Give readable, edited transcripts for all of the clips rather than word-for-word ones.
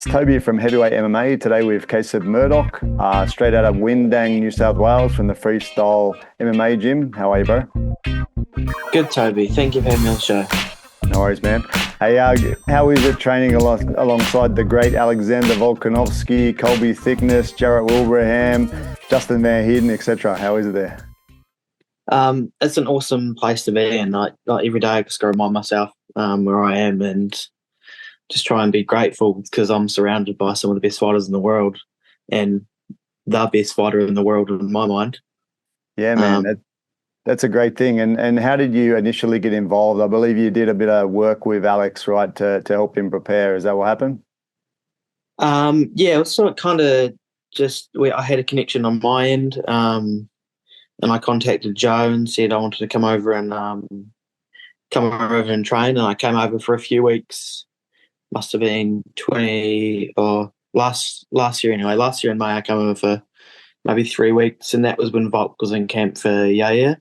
It's Toby from Heavyweight MMA. Today with Kasib Murdoch, straight out of Windang, New South Wales from the Freestyle MMA gym. How are you, bro? Good, Toby. Thank you for having me on the show. No worries, man. Hey, how is it training alongside the great Alexander Volkanovski, Colby Thickness, Jarrett Wilbraham, Justin Van Heerden, etc.? How is it there? It's an awesome place to be, and like every day I just got to remind myself where I am and just try and be grateful because I'm surrounded by some of the best fighters in the world and the best fighter in the world in my mind. Yeah, man, that's a great thing. And how did you initially get involved? I believe you did a bit of work with Alex, right, to help him prepare. Is that what happened? Yeah, it was sort of kind of just where I had a connection on my end, and I contacted Joe and said I wanted to come over and train, and I came over for a few weeks. Must have been 20 or last year anyway. Last year in May, I came over for maybe 3 weeks, and that was when Volk was in camp for Yaya,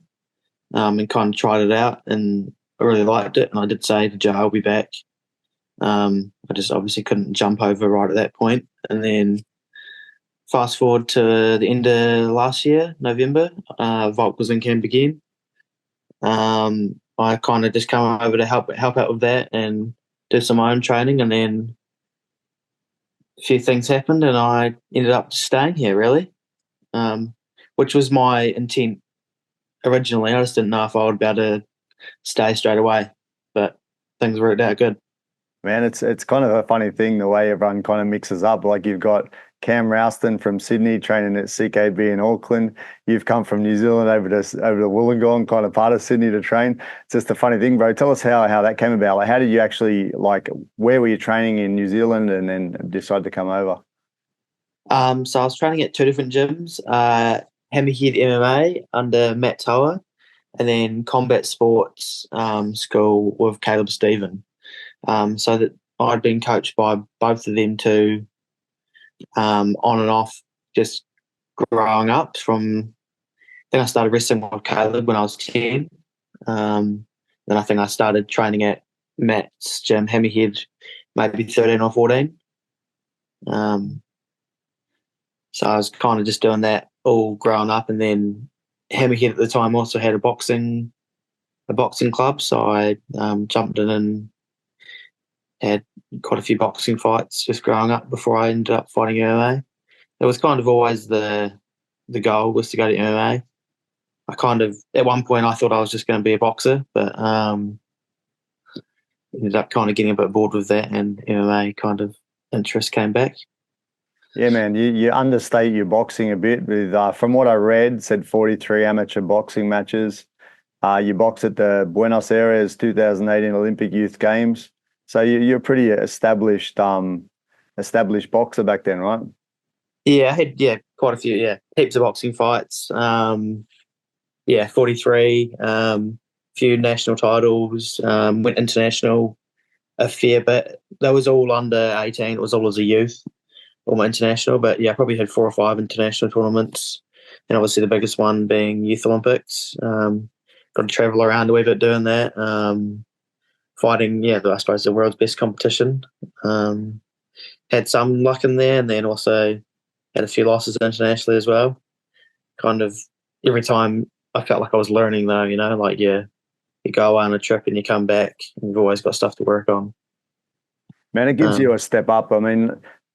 and kind of tried it out, and I really liked it. And I did say to Joe, I'll be back. I just obviously couldn't jump over right at that point. And then fast forward to the end of last year, November, Volk was in camp again. I kind of just come over to help out with that and do some of my own training, and then a few things happened, and I ended up staying here really, which was my intent originally. I just didn't know if I would be able to stay straight away, but things worked out good. Man, it's kind of a funny thing the way everyone kind of mixes up. Like you've got Cam Rouston from Sydney training at CKB in Auckland. You've come from New Zealand over to Wollongong, kind of part of Sydney to train. It's just a funny thing, bro. Tell us how that came about. Like, how did you actually where were you training in New Zealand and then decide to come over? So I was training at two different gyms, Hammerhead MMA under Matt Tower, and then Combat Sports School with Caleb Stephen. So that I'd been coached by both of them two on and off, just growing up. Then I started wrestling with Caleb when I was 10. Then I think I started training at Matt's gym, Hammerhead, maybe 13 or 14. So I was kind of just doing that all growing up, and then Hammerhead at the time also had a boxing club, so I jumped in and had quite a few boxing fights just growing up before I ended up fighting MMA. It was kind of always the goal was to go to MMA. I kind of, at one point, I thought I was just going to be a boxer, but ended up kind of getting a bit bored with that, and MMA kind of interest came back. Yeah, man, you understate your boxing a bit. With from what I read, said 43 amateur boxing matches. You boxed at the Buenos Aires 2018 Olympic Youth Games. So you're a pretty established boxer back then, right? Yeah, I had quite a few, heaps of boxing fights. 43, few national titles, went international a fair bit. That was all under 18. It was all as a youth, all my international. But yeah, I probably had 4 or 5 international tournaments, and obviously the biggest one being Youth Olympics. Got to travel around a wee bit doing that. Fighting, I suppose the world's best competition. Had some luck in there, and then also had a few losses internationally as well. Kind of every time I felt like I was learning though, you go away on a trip and you come back and you've always got stuff to work on. Man, it gives you a step up. I mean,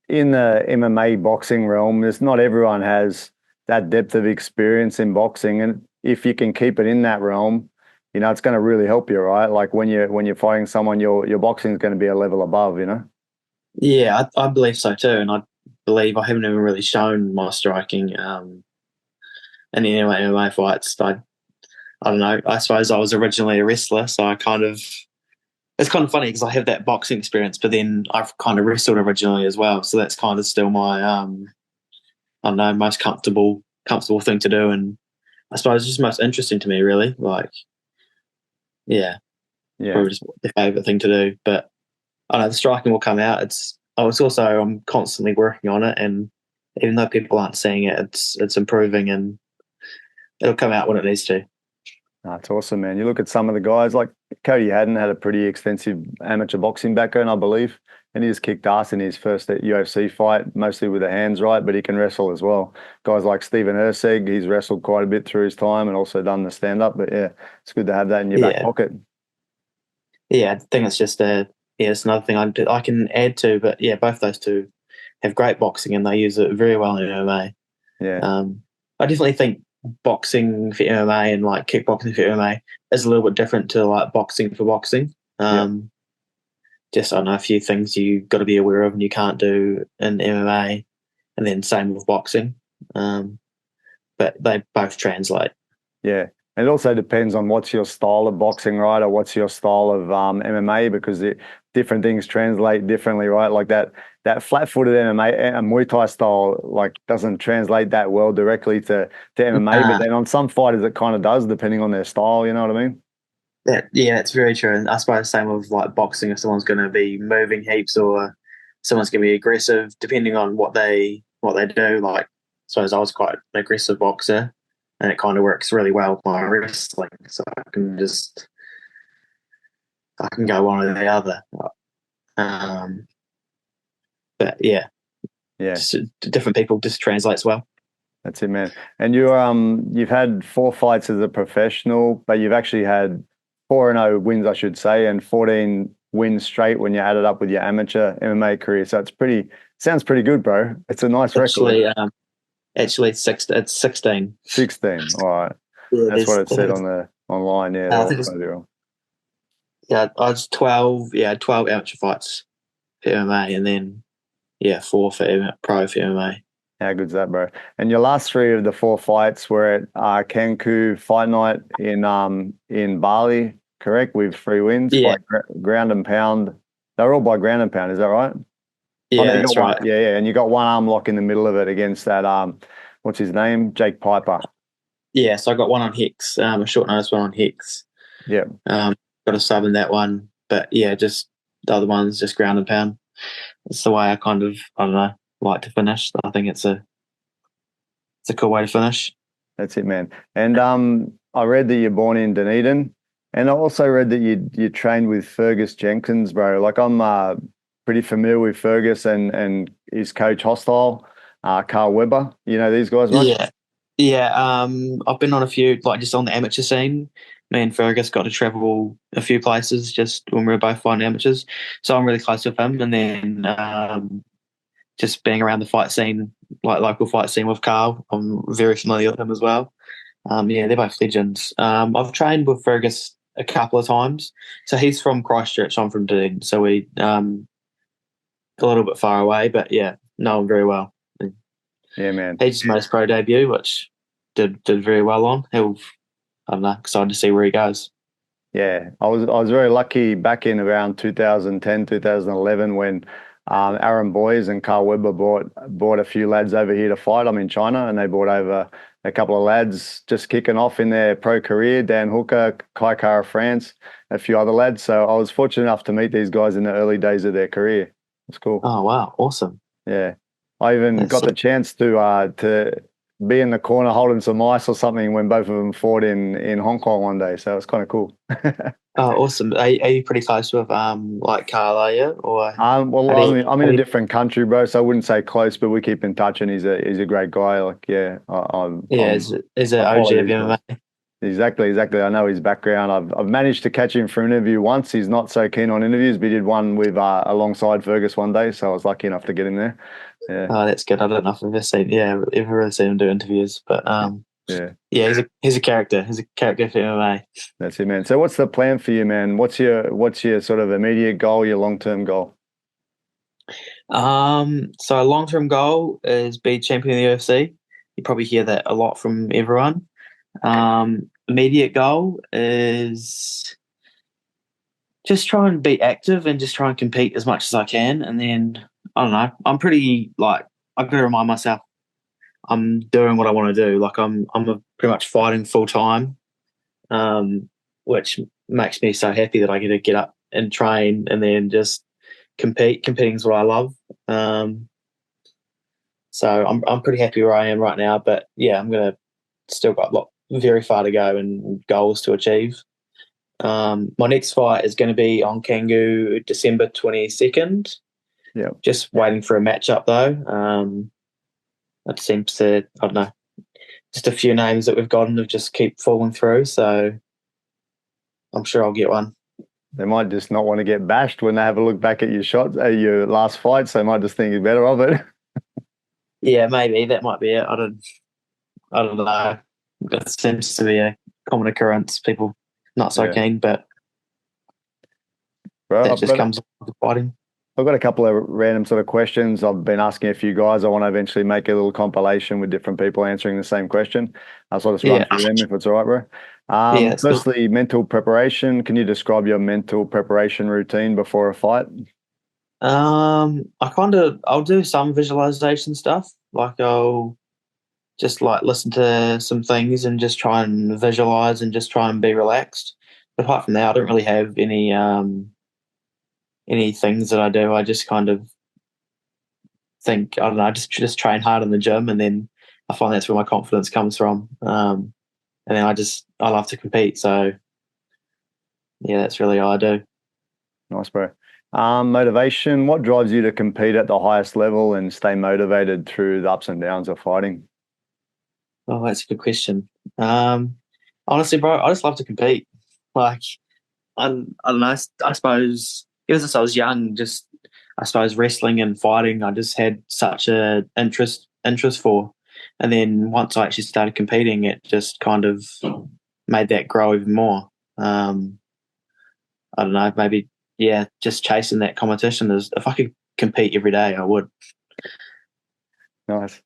in the MMA boxing realm, not everyone has that depth of experience in boxing, and if you can keep it in that realm, it's going to really help you, right? Like when you're fighting someone, your boxing is going to be a level above, Yeah, I believe so too, and I believe I haven't even really shown my striking in any of my MMA fights. I don't know. I suppose I was originally a wrestler, so it's kind of funny because I have that boxing experience, but then I've kind of wrestled originally as well, so that's kind of still my I don't know, most comfortable thing to do, and I suppose just most interesting to me, really. Probably just the favourite thing to do. But I know the striking will come out. I'm constantly working on it, and even though people aren't seeing it, it's improving, and it'll come out when it needs to. That's awesome, man. You look at some of the guys like Cody Haddon had a pretty extensive amateur boxing background, I believe. and he just kicked ass in his first UFC fight, mostly with the hands, right? But he can wrestle as well. Guys like Steven Erceg, he's wrestled quite a bit through his time and also done the stand-up. But yeah, it's good to have that in your back Yeah, pocket. yeah. I think it's just it's another thing I can add to. But yeah, both those two have great boxing and they use it very well in MMA. Yeah. I definitely think boxing for MMA and like kickboxing for MMA is a little bit different to like boxing for boxing. Just I know a few things you got to be aware of and you can't do in MMA, and then same with boxing. But they both translate. Yeah. And it also depends on what's your style of boxing, right? Or what's your style of MMA, because different things translate differently, right? Like that flat-footed MMA and Muay Thai style, like doesn't translate that well directly to MMA. But then on some fighters, it kind of does, depending on their style. You know what I mean? Yeah, that's very true. And I suppose same with like boxing, if someone's going to be moving heaps or someone's going to be aggressive, depending on what they do. Like, I suppose I was quite an aggressive boxer, and it kind of works really well with my wrestling. So I can go one or the other. But yeah, just different people just translates well. That's it, man. And you've had 4 fights as a professional, but you've actually had 4-0 wins, I should say, and 14 wins straight when you add it up with your amateur MMA career. So sounds pretty good, bro. It's a nice record. Actually, it's 16. 16. All right. Yeah, that's what it said online. Yeah, I think I was 12. Yeah, 12 amateur fights for MMA, and then 4 for pro for MMA. How good's that, bro? And your last 3 of the 4 fights were at Cancun Fight Night in Bali, correct? With 3 wins by ground and pound. They were all by ground and pound, is that right? Yeah, that's right. Yeah. And you got one arm lock in the middle of it against that what's his name? Jake Piper. Yeah, so I got one on Hex, a short notice one on Hex. Yeah. Got a sub in that one. But yeah, just the other one's just ground and pound. It's the way I kind of, I don't know, like to finish. I think it's a cool way to finish. That's it, man. And I read that you're born in Dunedin, and I also read that you trained with Fergus Jenkins, bro. Like I'm pretty familiar with Fergus and his coach Hostile, Karl Weber. You know these guys, mate? Yeah. I've been on a few, like just on the amateur scene. Me and Fergus got to travel a few places just when we were both fighting amateurs. So I'm really close with him. And then just being around the fight scene, like local fight scene with Karl, I'm very familiar with him as well. They're both legends. I've trained with Fergus a couple of times. So he's from Christchurch, I'm from Dunedin. So we a little bit far away, but yeah, know him very well. Yeah, man. He just made his pro debut, which did very well on. I don't know, excited to see where he goes. Yeah, I was very lucky back in around 2010, 2011 when Aaron Boys and Karl Weber brought a few lads over here to fight. I'm in China, and they brought over a couple of lads just kicking off in their pro career. Dan Hooker, Kai Kara France, a few other lads. So I was fortunate enough to meet these guys in the early days of their career. It's cool. Oh wow, awesome. Yeah, I even got the chance to be in the corner holding some ice or something when both of them fought in Hong Kong one day. So it's kind of cool. Oh, awesome. Are you pretty close with like Karl, are you? Or I'm in a different country, bro, so I wouldn't say close, but we keep in touch, and he's a great guy. Like, yeah, is it OG of MMA? Exactly. I know his background. I've managed to catch him for an interview once. He's not so keen on interviews, but he did one with alongside Fergus one day, so I was lucky enough to get him there. Yeah. Oh, that's good. I don't know if I've ever really seen him do interviews, but he's a character. He's a character for MMA. That's it, man. So what's the plan for you, man? What's your sort of immediate goal, your long-term goal? So a long-term goal is be champion of the UFC. You probably hear that a lot from everyone. Immediate goal is just try and be active and just try and compete as much as I can. And then, I don't know, I'm pretty, like, I've got to remind myself I'm doing what I want to do. Like, I'm pretty much fighting full time, which makes me so happy that I get to get up and train and then just compete. Competing is what I love. So I'm pretty happy where I am right now. But yeah, I'm gonna still got very far to go and goals to achieve. My next fight is going to be on Kangu December 22nd. Yeah. Just waiting for a matchup though. It seems to, I don't know, just a few names that we've gotten have just keep falling through. So I'm sure I'll get one. They might just not want to get bashed when they have a look back at your shots, your last fights. They might just think you're better of it. Yeah, maybe that might be it. I don't know. That seems to be a common occurrence. People not so Yeah. keen, but Bro, that just comes with fighting. I've got a couple of random sort of questions. I've been asking a few guys. I want to eventually make a little compilation with different people answering the same question. So I'll just run through them if it's all right, bro. Yeah, that's cool. Firstly, mental preparation. Can you describe your mental preparation routine before a fight? I'll do some visualization stuff. Like I'll just like listen to some things and just try and visualize and just try and be relaxed. But apart from that, I don't really have any things that I do. I just kind of think, I don't know, I just train hard in the gym, and then I find that's where my confidence comes from. And then I love to compete. So yeah, that's really all I do. Nice, bro. Motivation. What drives you to compete at the highest level and stay motivated through the ups and downs of fighting? Oh, that's a good question. Honestly, bro, I just love to compete. Like, I don't know. I suppose ever since I was young, just I suppose wrestling and fighting, I just had such a interest for. And then once I actually started competing, it just kind of made that grow even more. I don't know, maybe yeah, just chasing that competition is if I could compete every day, I would. Nice.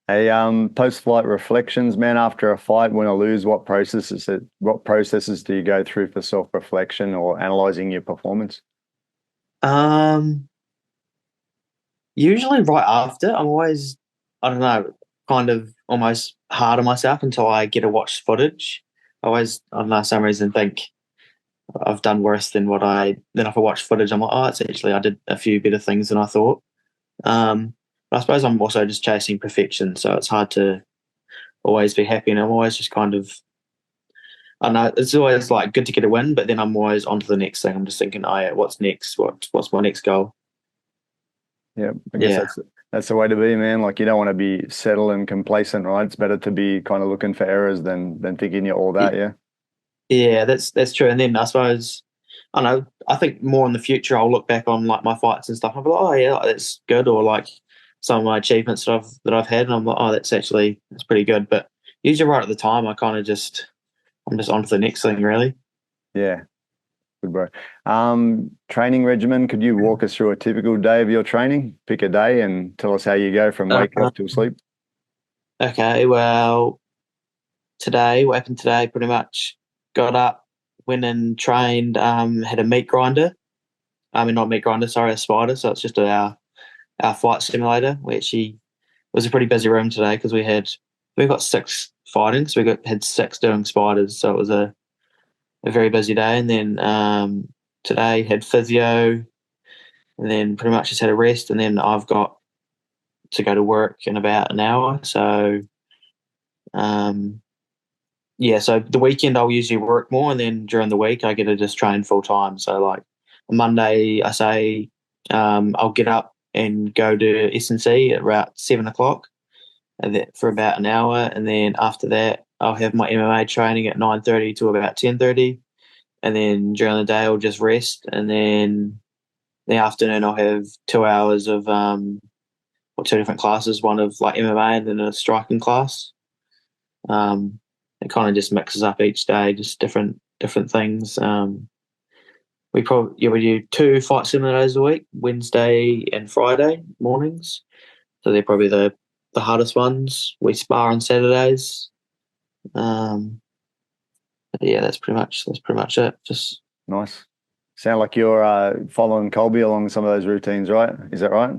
Hey, post-fight reflections, man. After a fight, win or lose, what processes do you go through for self-reflection or analyzing your performance? Usually right after, I'm always, I don't know, kind of almost hard on myself until I get to watch footage. I always, I don't know, some reason think I've done worse than then if I watch footage, I'm like, oh, it's actually, I did a few better things than I thought. But I suppose I'm also just chasing perfection. So it's hard to always be happy. And I'm always just kind of, I know it's always like good to get a win, but then I'm always on to the next thing. I'm just thinking, oh yeah, what's next? What's my next goal? Yeah, I guess Yeah. that's the way to be, man. Like you don't want to be settled and complacent, right? It's better to be kind of looking for errors than thinking you're all that. Yeah. Yeah, that's true. And then I suppose I don't know. I think more in the future, I'll look back on like my fights and stuff. I'll be like, oh yeah, that's good, or like some of my achievements that I've had, and I'm like, oh, that's pretty good. But usually, right at the time, I'm just on to the next thing, really. Yeah. Good, bro. Training regimen. Could you walk us through a typical day of your training? Pick a day and tell us how you go from wake up till sleep. Okay, well, what happened today? Pretty much got up, went and trained. Had a meat grinder. I mean, not meat grinder, sorry, a spider. So it's just our flight simulator. We actually it was a pretty busy room today because we got 6 fighting, so had 6 doing spiders. So it was a very busy day. And then today had physio, and then pretty much just had a rest. And then I've got to go to work in about an hour. So yeah, so the weekend I'll usually work more, and then during the week I get to just train full time. So like on Monday, I say I'll get up and go to S&C at about 7 o'clock, and for about an hour, and then after that I'll have my MMA training at 9:30 to about 10:30, and then during the day I'll just rest, and then in the afternoon I'll have 2 hours of 2 different classes, one of like MMA and then a striking class. It kind of just mixes up each day, just different things. We do 2 fight simulators a week, Wednesday and Friday mornings. So they're probably the hardest ones. We spar on Saturdays. Yeah, that's pretty much it. Just Nice. Sound like you're following Colby along some of those routines, right? Is that right?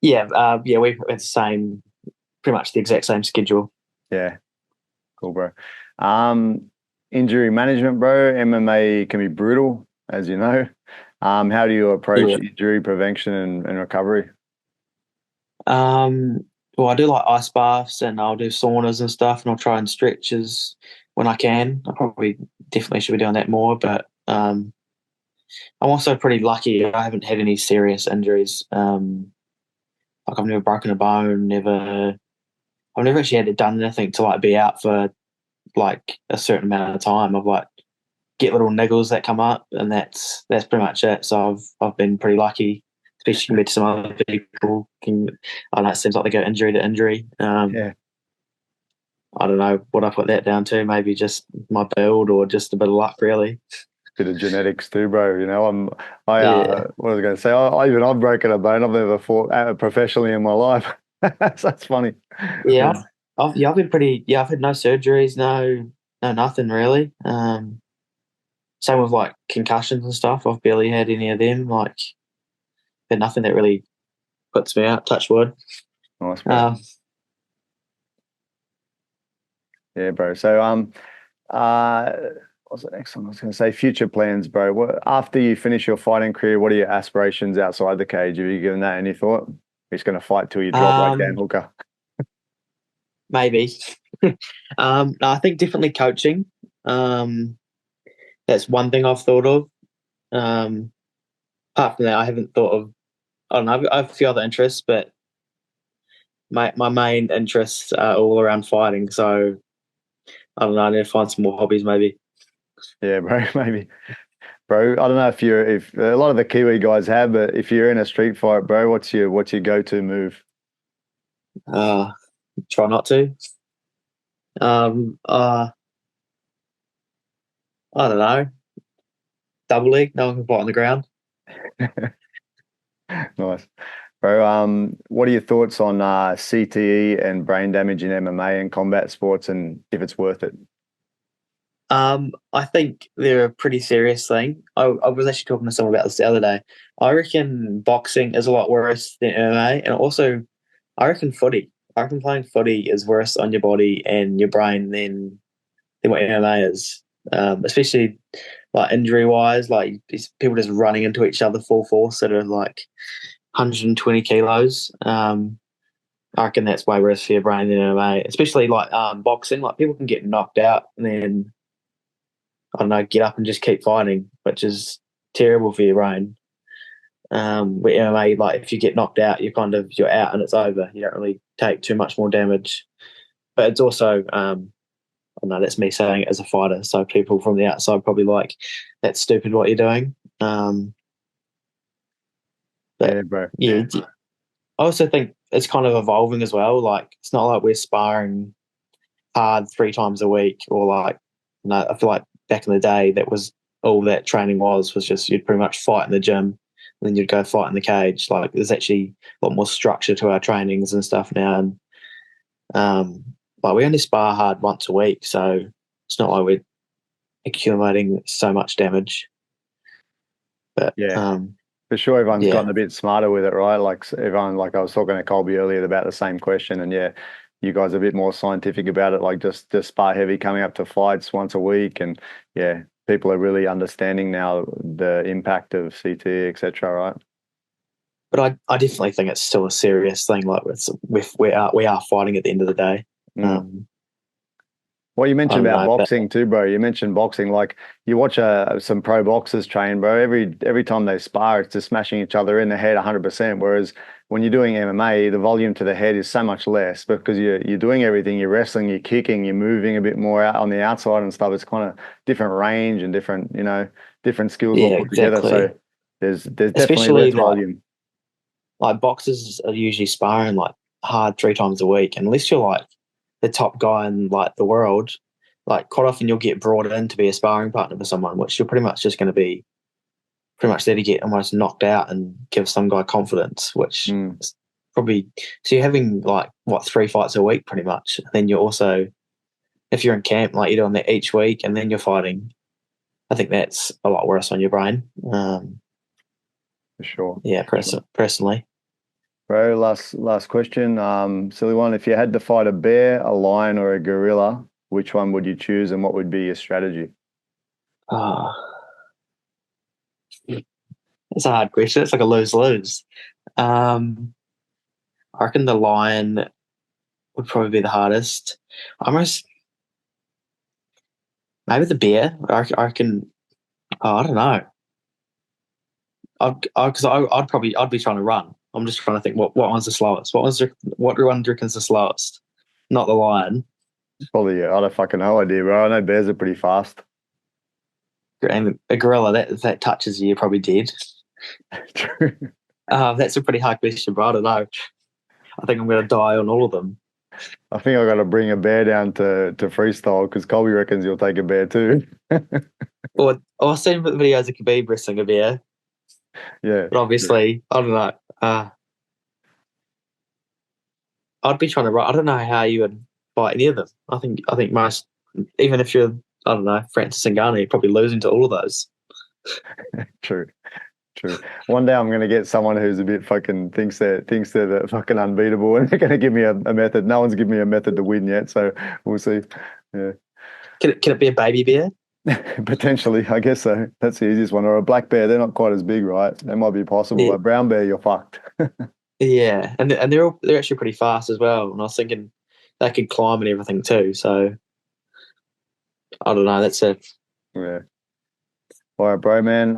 yeah, we have the same, pretty much the exact same schedule. Yeah. Cool, bro. Injury management, bro. MMA can be brutal, as you know. How do you approach injury prevention and recovery? Well, I do like ice baths, and I'll do saunas and stuff, and I'll try and stretches when I can. I probably definitely should be doing that more, but I'm also pretty lucky. I haven't had any serious injuries. Like I've never broken a bone, I've never actually had it done anything to like be out for like a certain amount of time. I've like get little niggles that come up, and that's pretty much it. So I've been pretty lucky, especially compared to some other people. I don't know, it seems like they go injury to injury. Yeah. I don't know what I put that down to. Maybe just my build or just a bit of luck, really. Bit of genetics too, bro. You know, Yeah, what was I going to say? I've broken a bone. I've never fought professionally in my life. So that's funny. yeah. I've been pretty. Yeah, I've had no surgeries, no nothing really. Same with like concussions and stuff. I've barely had any of them. Like, had nothing that really puts me out. Touch wood. Nice, bro. Um, Yeah, bro. So, uh, what's the next one? I was going to say future plans, bro. After you finish your fighting career, what are your aspirations outside the cage? Have you given that any thought? You're just going to fight till you drop like Dan um, Hooker. maybe. No, I think definitely coaching. Um, that's one thing I've thought of. Um, apart from that, I haven't thought of. I don't know. I have a few other interests, but my main interests are all around fighting. So I don't know. I need to find some more hobbies, maybe. Yeah, bro. Maybe, bro. I don't know if a lot of the Kiwi guys have, but if you're in a street fight, bro, what's your go-to move? Uh, try not to. Um, uh, I don't know. Double leg. No one can fight on the ground. Nice. Bro, what are your thoughts on CTE and brain damage in MMA and combat sports and if it's worth it? I think they're a pretty serious thing. I was actually talking to someone about this the other day. I reckon boxing is a lot worse than MMA, and also I reckon footy. I reckon playing footy is worse on your body and your brain than what MMA is. Especially like injury wise, like these people just running into each other full force that are like 120 kilos. I reckon that's way worse for your brain than MMA, especially like boxing. Like people can get knocked out and then I don't know, get up and just keep fighting, which is terrible for your brain. With MMA, like if you get knocked out, you're out and it's over. You don't really take too much more damage. But it's also, I don't know, that's me saying it as a fighter. So people from the outside probably like, that's stupid what you're doing. But Yeah, bro. yeah, I also think it's kind of evolving as well. Like it's not like we're sparring hard 3 times a week or like, no, I feel like back in the day that was all that training was just you'd pretty much fight in the gym and then you'd go fight in the cage. Like there's actually a lot more structure to our trainings and stuff now. And like we only spar hard once a week, so it's not like we're accumulating so much damage. But Yeah. For sure, everyone's yeah, gotten a bit smarter with it, right? Like everyone, like I was talking to Colby earlier about the same question, and yeah, you guys are a bit more scientific about it. Like just spar heavy, coming up to fights once a week, and yeah, people are really understanding now the impact of CT, etc. Right? but I definitely think it's still a serious thing. Like we are fighting at the end of the day. Mm. Um, Well, you I mentioned don't about know, but boxing too, bro. You mentioned boxing. Like you watch some pro boxers train, bro. Every time they spar, it's just smashing each other in the head 100%. Whereas when you're doing MMA, the volume to the head is so much less because you're doing everything. You're wrestling, you're kicking, you're moving a bit more out on the outside and stuff. It's kind of different range and different, different skills all yeah, put together. So exactly. there's definitely Especially less volume. like boxers are usually sparring like hard 3 times a week, and unless you're like the top guy in like the world, like quite often you'll get brought in to be a sparring partner for someone, which you're pretty much just going to be pretty much there to get almost knocked out and give some guy confidence, which Mm, is probably so you're having like what 3 fights a week pretty much. And then you're also if you're in camp, like you're doing that each week, and then you're fighting. I think that's a lot worse on your brain. for sure. Yeah, For sure. personally. Bro, last question. Silly one. If you had to fight a bear, a lion, or a gorilla, which one would you choose, and what would be your strategy? Oh, it's a hard question. It's like a lose lose. Um, I reckon the lion would probably be the hardest. Almost maybe the bear. I reckon. Oh, I don't know. I'd be trying to run. I'm just trying to think what one's the slowest. What one do you reckon's the slowest? Not the lion. Probably, yeah, I don't fucking no idea, bro. I know bears are pretty fast. And a gorilla that touches you, you're probably dead. True. That's a pretty hard question, but I don't know. I think I'm going to die on all of them. I think I got to bring a bear down to freestyle because Colby reckons you'll take a bear too. Or I've seen videos of Khabib wrestling a bear. Yeah, but obviously, I don't know. I'd be trying to run. I don't know how you would fight any of them. I think most, even if you're, I don't know, Francis Ngannou, you're probably losing to all of those. True. One day I'm going to get someone who's a bit fucking thinks they're fucking unbeatable, and they're going to give me a method. No one's given me a method to win yet, so we'll see. Yeah. Can it be a baby bear? Potentially, I guess so. That's the easiest one. Or a black bear. They're not quite as big, right? That might be possible. Yeah. A brown bear, you're fucked. Yeah, and they're actually pretty fast as well. And I was thinking they could climb and everything too. So I don't know. That's it. Yeah. All right, bro, man.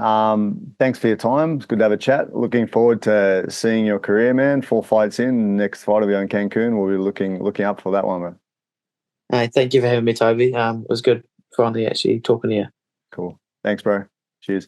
Thanks for your time. It's good to have a chat. Looking forward to seeing your career, man. 4 fights in. Next fight will be on Cancun. We'll be looking up for that one, man. Hey, thank you for having me, Toby. It was good finally actually talking to you. Cool. Thanks, bro. Cheers.